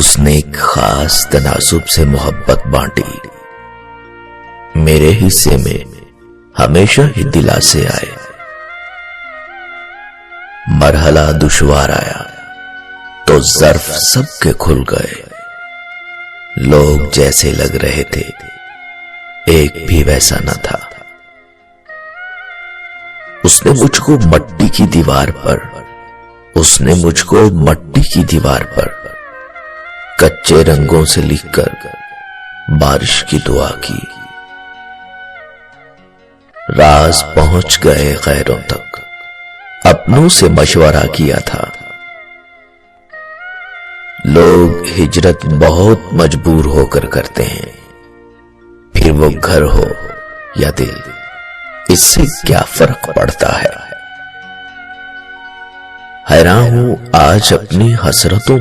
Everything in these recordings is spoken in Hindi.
उसने एक खास तनासुब से मोहब्बत बांटी। मेरे हिस्से में हमेशा ही दिलासे आए। मरहला दुश्वार आया तो ज़र्फ सबके खुल गए। लोग जैसे लग रहे थे, एक भी वैसा न था। उसने मुझको मट्टी की दीवार पर कच्चे रंगों से लिखकर बारिश की दुआ की। राज पहुंच गए गैरों तक, अपनों से मशवरा किया था। लोग हिजरत बहुत मजबूर होकर करते हैं, फिर वो घर हो या दिल, इससे क्या फर्क पड़ता है। हैरान हूं आज अपनी हसरतों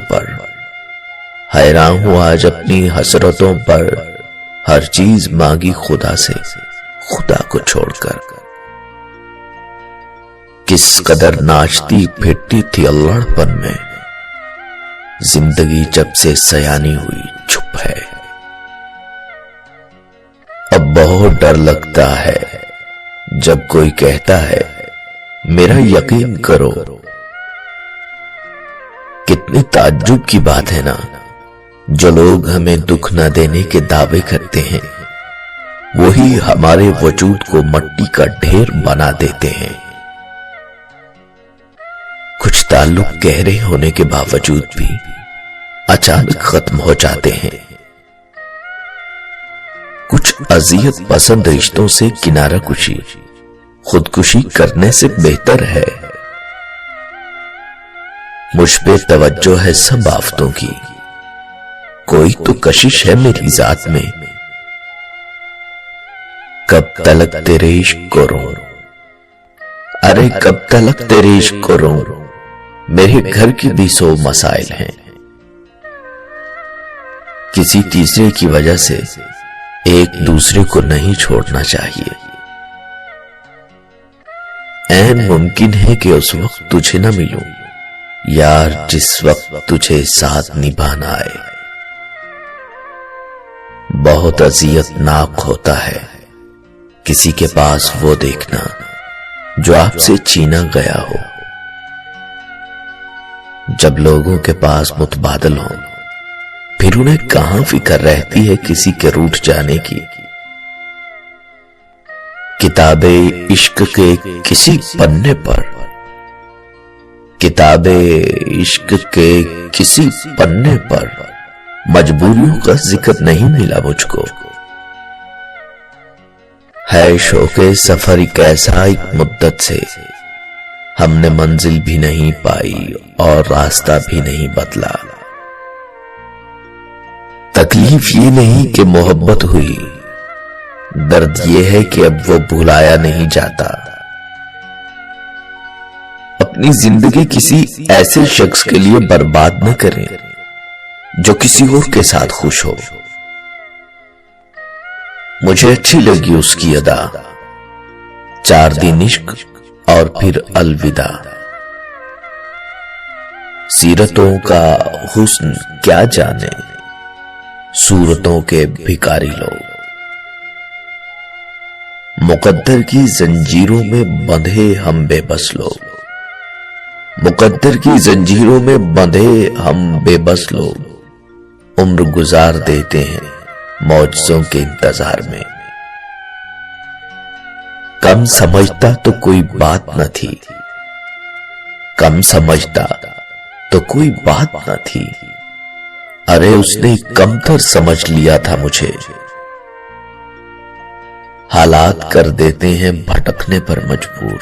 पर, हर चीज मांगी खुदा से, खुदा को छोड़कर। किस कदर नाचती फिरती थी अल्लाहपन में, जिंदगी जब से सयानी हुई चुप है। अब बहुत डर लगता है जब कोई कहता है मेरा यकीन करो। कितनी ताज्जुब की बात है ना, जो लोग हमें दुख न देने के दावे करते हैं, वही हमारे वजूद को मिट्टी का ढेर बना देते हैं। कुछ ताल्लुक गहरे होने के बावजूद भी अचानक खत्म हो जाते हैं। कुछ अजियत पसंद रिश्तों से किनारा कुशी खुदकुशी करने से बेहतर है। मुझ पे तवज्जो है सब आफतों की, कोई तो कशिश है मेरी जात में। कब तलक तेरे इश्क को रोऊं, अरे कब तलक तेरे इश्क को रोऊं, मेरे घर की भी 100 मसाइल हैं। किसी तीसरे की वजह से एक दूसरे को नहीं छोड़ना चाहिए। ऐन मुमकिन है कि उस वक्त तुझे न मिलूं यार, जिस वक्त तुझे साथ निभाना आए। बहुत अजियतनाक होता है किसी के पास वो देखना जो आपसे छीना गया हो। जब लोगों के पास मुतबादल हो, फिर उन्हें कहां फिक्र रहती है किसी के रूठ जाने की। किताबे इश्क के किसी पन्ने पर, किताबे इश्क के किसी पन्ने पर मजबूरियों का जिक्र नहीं मिला मुझको। है शौके सफर एक ऐसा, एक मुद्दत से हमने मंजिल भी नहीं पाई और रास्ता भी नहीं बदला। तकलीफ ये नहीं कि मोहब्बत हुई, दर्द ये है कि अब वो भुलाया नहीं जाता। अपनी जिंदगी किसी ऐसे शख्स के लिए बर्बाद न करें जो किसी और के साथ खुश हो। मुझे अच्छी लगी उसकी अदा, 4 दिन इश्क और फिर अलविदा। सीरतों का हुस्न क्या जाने, सूरतों के भिखारी लोग। मुकद्दर की जंजीरों में बंधे हम बेबस लोग, मुकद्दर की जंजीरों में बंधे हम बेबस लोग। उम्र गुजार देते हैं मौजज़ों के इंतजार में। कम समझता तो कोई बात न थी, कम समझता तो कोई बात न थी। अरे उसने कमतर समझ लिया था मुझे। हालात कर देते हैं भटकने पर मजबूर,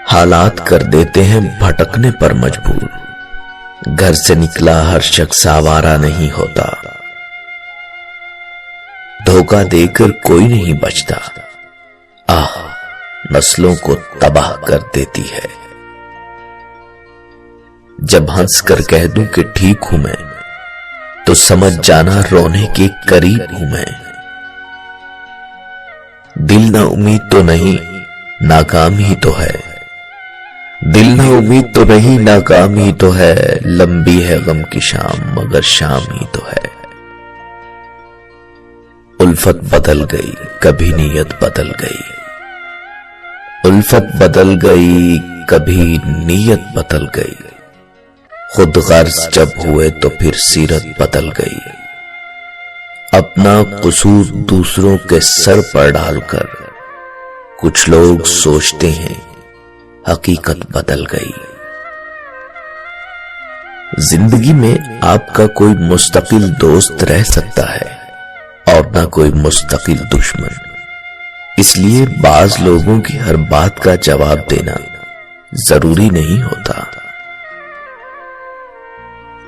हालात कर देते हैं भटकने पर मजबूर। घर से निकला हर शख्स आवारा नहीं होता, धोखा देकर कोई नहीं बचता। आह, नस्लों को तबाह कर देती है। जब हंस कर कह दूं कि ठीक हूं मैं, तो समझ जाना रोने के करीब हूं मैं। दिल ना उम्मीद तो नहीं, नाकाम ही तो है। दिल ना उम्मीद तो नहीं, नाकाम ही तो है। लंबी है गम की शाम, मगर शाम ही तो है। उल्फत बदल गई, कभी नीयत बदल गई। उल्फत बदल गई, कभी नीयत बदल गई। खुद गर्ज जब हुए तो फिर सीरत बदल गई। अपना कसूर दूसरों के सर पर डालकर कुछ लोग सोचते हैं हकीकत बदल गई। जिंदगी में आपका कोई मुस्तकिल दोस्त रह सकता है और ना कोई मुस्तकिल दुश्मन। इसलिए बाज लोगों की हर बात का जवाब देना जरूरी नहीं होता।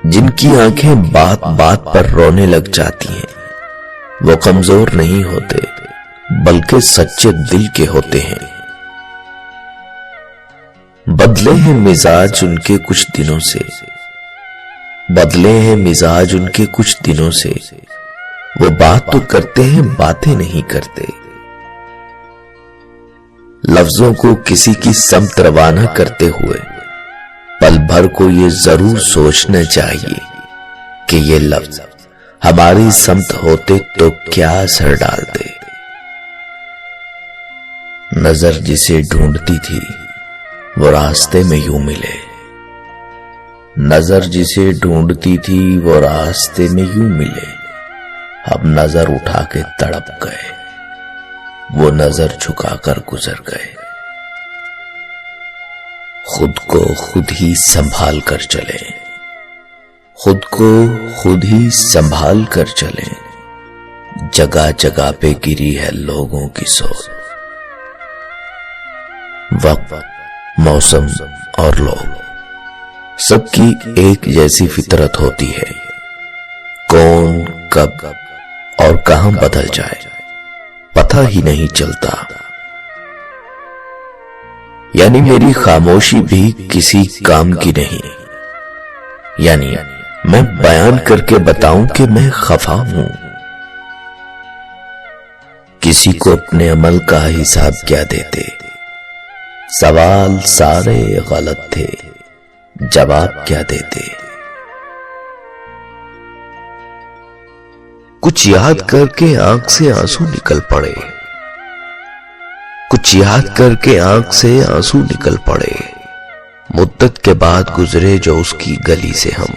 जिनकी आंखें बात बात पर रोने लग जाती हैं, वो कमजोर नहीं होते बल्कि सच्चे दिल के होते हैं। बदले हैं मिजाज उनके कुछ दिनों से, बदले हैं मिजाज उनके कुछ दिनों से। वो बात तो करते हैं, बातें नहीं करते। लफ्जों को किसी की समत रवाना करते हुए पल भर को ये जरूर सोचना चाहिए कि ये लफ्ज हमारी समत होते तो क्या असर डालते। नजर जिसे ढूंढती थी वो रास्ते में यूं मिले। नजर जिसे ढूंढती थी वो रास्ते में यूं मिले। हम नजर उठा के तड़प गए, वो नजर झुकाकर गुजर गए। खुद को खुद ही संभाल कर चले, खुद को खुद ही संभाल कर चले। जगह जगह पे गिरी है लोगों की सोच। वक्त, मौसम और लोग सबकी एक जैसी फितरत होती है। कौन कब और कहां बदल जाए पता ही नहीं चलता। यानी मेरी खामोशी भी किसी काम की नहीं। यानी मैं बयान करके बताऊं कि मैं खफा हूं। किसी को अपने अमल का हिसाब क्या देते। सवाल सारे गलत थे, जवाब क्या देते। कुछ याद करके आंख से आंसू निकल पड़े, कुछ याद करके आंख से आंसू निकल पड़े। मुद्दत के बाद गुजरे जो उसकी गली से हम।